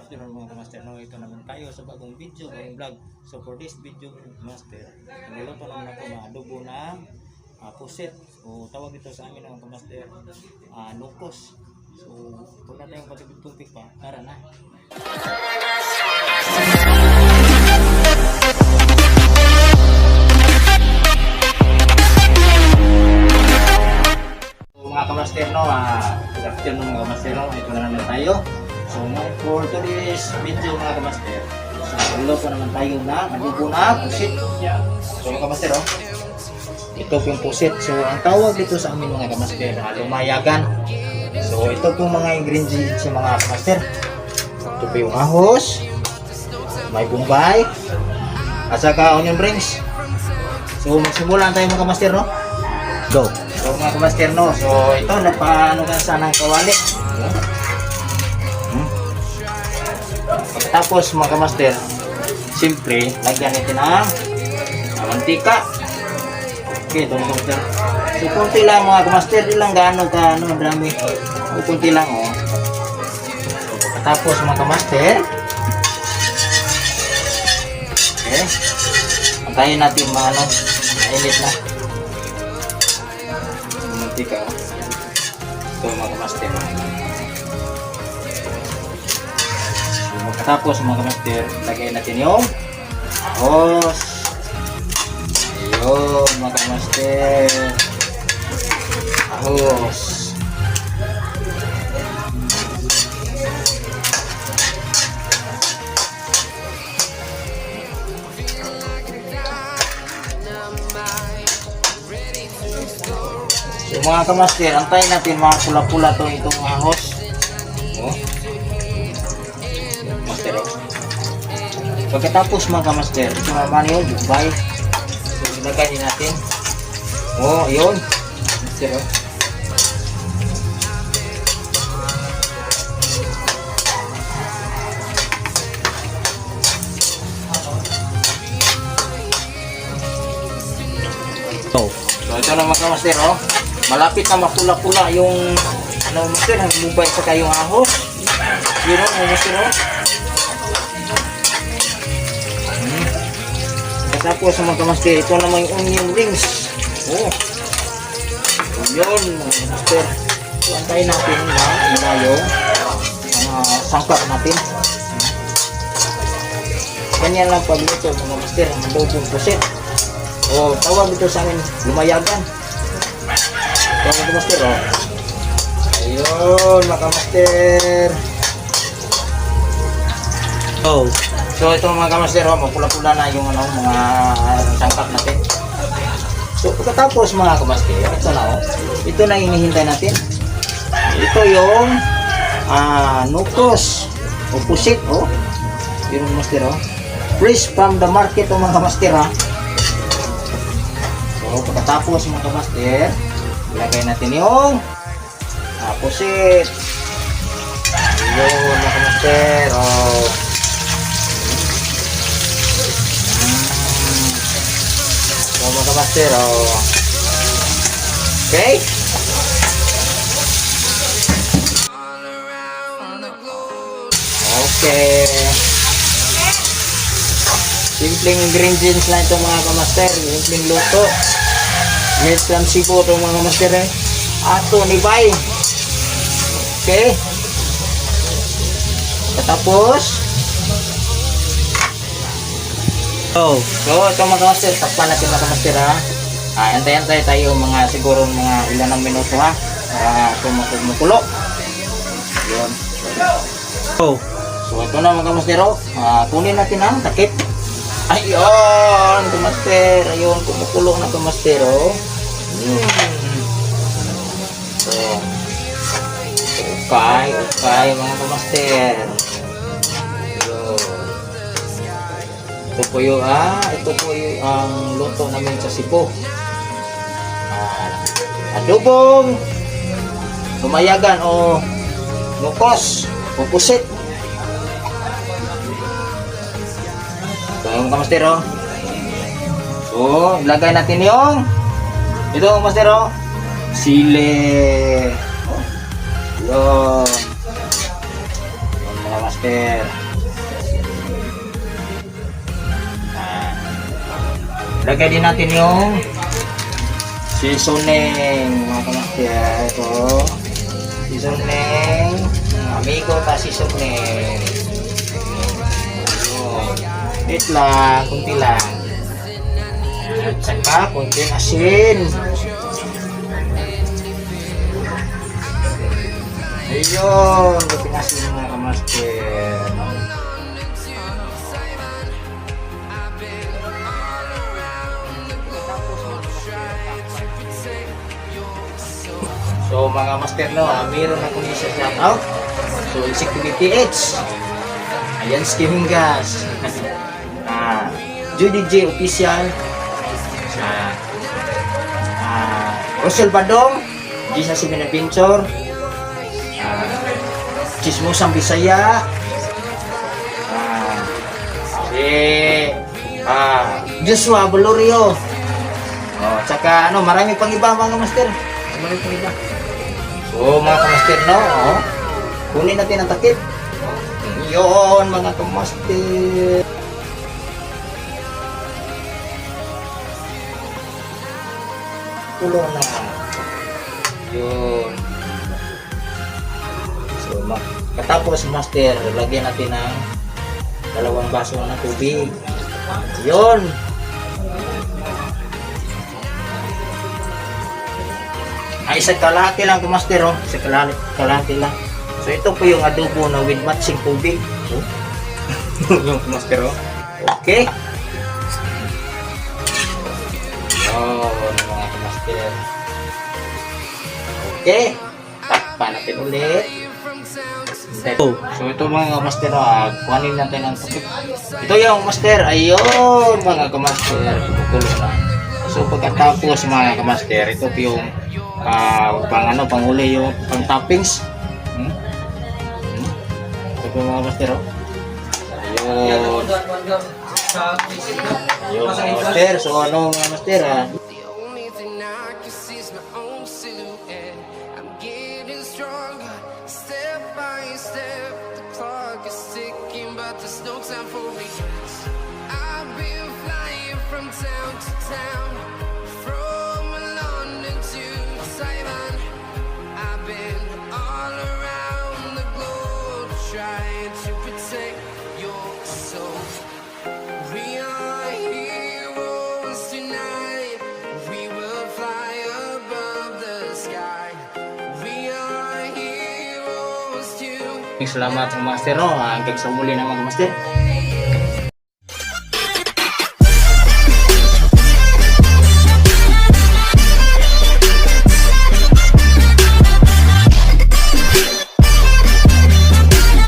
afternoon mga kamaster, no, ito naman tayo sa bagong video, bagong vlog. So for this video master, niluluto naman ako na adobo na pusit. So tawag ito sa amin mga kamaster, nukos. So huwag na tayong patipid-tupik pa, tara na. So mga kamaster, no, good afternoon mga kamaster, no, ito na naman tayo. So for today's video mga kamaster, so niluluto naman tayo na adobo na pusit. So mga kamaster, oh, ito po yung pusit. So ang tawag dito sa amin mga kamaster, lumayagan. So ito po mga ingredients sa mga kamaster. Ito po yung ahos, may bombay, at saka onion rings. So magsimulan tayo mga kamaster, no? Go! So mga kamaster, no? So ito, napaano ka sana ng kawali. Pagkatapos mga kamaster, siyempre, lagyan natin ang mantika. Okay, ito mga kamaster. So kunti lang mga kamaster, ilang gaano ka, ano, marami. O kunti lang, oh. So pagkatapos mga kamaster, okay, antayin natin mga ano, mainit na. Mantika, oh. Ito mga kamaster. Pagkatapos mga kamaster, lagay natin yung ahos. Ayun mga kamaster, ahos. So mga kamaster, antayin natin mga pula-pula to itong ahos. Oh. Master, oh. Pagkatapos mga kamaster, ito naman yung bukbay. So ilagay natin. Oh, yun. Master, oh. So ito na mga kamaster, oh. Malapit na mapula-pula yung ano master, ang bukbay saka yung ahos. Yun, oh, master, oh. Tapos sa mga kamaster, ito naman yung onion rings. Oh. Yun, master. So, antayin natin na yung sangkap natin. Ganyan lang pagluto mga master, ang adobong pusit. Oh, tawag ito sa amin, lumayagan. Tawag ito master, oh. Ayun, mga kamaster. Oh. So ito mga kamaster, oh, mapula-pula na yung ano, mga sangkap natin. So pagkatapos mga kamaster, ito na, oh. Ito na hinihintay natin. Ito yung nukos o pusit, oh. Yun mga kamaster, oh. Fresh from the market, oh, mga kamaster, ha. So pagkatapos mga kamaster, ilagay natin yung pusit. Yun mga kamaster, oh. Mga kamaster, oh. Okay? Okay. Simpleng ingredients lang ito mga kamaster. Simpleng luto. Made from Cebu ito mga kamaster, eh. Ato ni Bay. Okay? Katapos, oh, so ito mga kamaster, takpan natin mga kamaster, ha. Antay-antay tayo mga siguro mga ilan ng minuto, ha, para kumukulo. Yun. Oh, so ito na mga kamaster, oh. Kunin natin ang takip. Ayun kamaster, ayun, kumukulo na kamaster, oh. So okay mga kamaster. Ito po yung ang luto namin sa Cebu. Adobong lumayagan o nukos o pusit. Ito yung kamaster, oh. So ilagay natin yung ito kamaster, oh. Sili. Yun. kamaster. Nah, lagay din natin yung seasoning mga kamaster. Ito seasoning amigo ta seasoning. Wait lang, kunti lang. At saka kunting asin. Ayun, kunting asin mga kamaster. So mga master no, meron akong isa shout out. So Insecurity H. Ayan skimming gas. Judy J official. Rosel Badong, Gisa Simena Pinchor. Chismosang Bisaya. Si Joshua Bolorio. Oh, tsaka ano, marami pang iba mga master. Marami pang iba. So mga kamaster no, kunin natin ang takip. Yun mga kamaster. Tulo na. Yun. So katapos master, lagyan natin ng 2 baso ng tubig. Yun. Isang kalahati lang master, oh. Isang kalahati lang. So ito po yung adobo na with matching tubig. Yung master, oh. Okay. Yun mga master. Okay. Takpan natin ulit. So ito mga master, kuhanin natin ang tubig. Ito yung master. Ayun mga kamaster. Tutulo na. So pagkatapos mga kamaster, ito po yung panghuli yung pang toppings. Ito po mga master, oh. Ayun. Ayun mga master. So ano mga master, salamat mga master, no. Hanggang sa muli na mga master.